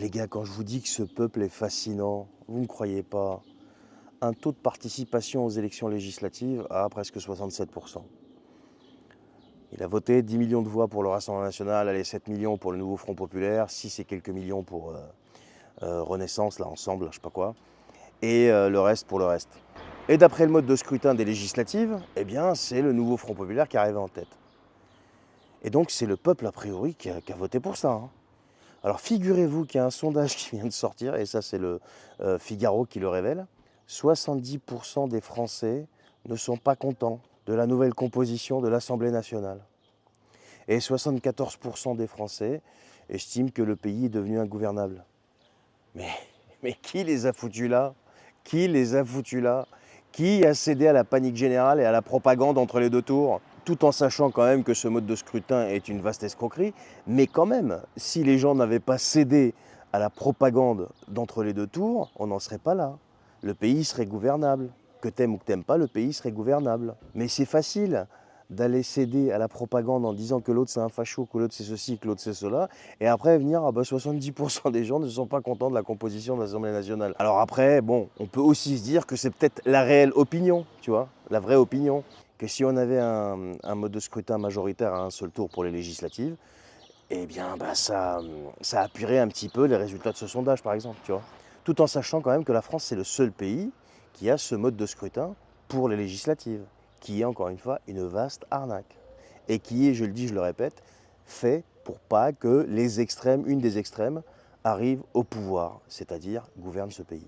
Les gars, quand je vous dis que ce peuple est fascinant, vous ne croyez pas. Un taux de participation aux élections législatives à presque 67%. Il a voté 10 millions de voix pour le Rassemblement national, allez, 7 millions pour le nouveau Front populaire, 6 et quelques millions pour Renaissance, là, ensemble, je sais pas quoi, et le reste pour le reste. Et d'après le mode de scrutin des législatives, eh bien, c'est le nouveau Front populaire qui est arrivé en tête. Et donc, c'est le peuple, a priori, qui a voté pour ça, hein. Alors, figurez-vous qu'il y a un sondage qui vient de sortir, et ça, c'est le Figaro qui le révèle. 70% des Français ne sont pas contents de la nouvelle composition de l'Assemblée nationale. Et 74% des Français estiment que le pays est devenu ingouvernable. Mais, mais qui les a foutus là? Qui les a foutus là? Qui a cédé à la panique générale et à la propagande entre les deux tours? Tout en sachant quand même que ce mode de scrutin est une vaste escroquerie. Mais quand même, si les gens n'avaient pas cédé à la propagande d'entre les deux tours, on n'en serait pas là. Le pays serait gouvernable. Que t'aimes ou que t'aimes pas, le pays serait gouvernable. Mais c'est facile d'aller céder à la propagande en disant que l'autre c'est un facho, que l'autre c'est ceci, que l'autre c'est cela, et après venir, 70% des gens ne sont pas contents de la composition de l'Assemblée nationale. Alors après, bon, on peut aussi se dire que c'est peut-être la réelle opinion, tu vois, la vraie opinion, que si on avait un mode de scrutin majoritaire à un seul tour pour les législatives, eh bien ça appuierait un petit peu les résultats de ce sondage par exemple, tu vois. Tout en sachant quand même que la France c'est le seul pays qui a ce mode de scrutin pour les législatives, qui est encore une fois une vaste arnaque. Et qui est, je le dis, je le répète, fait pour pas que les extrêmes, une des extrêmes, arrive au pouvoir, c'est-à-dire gouverne ce pays.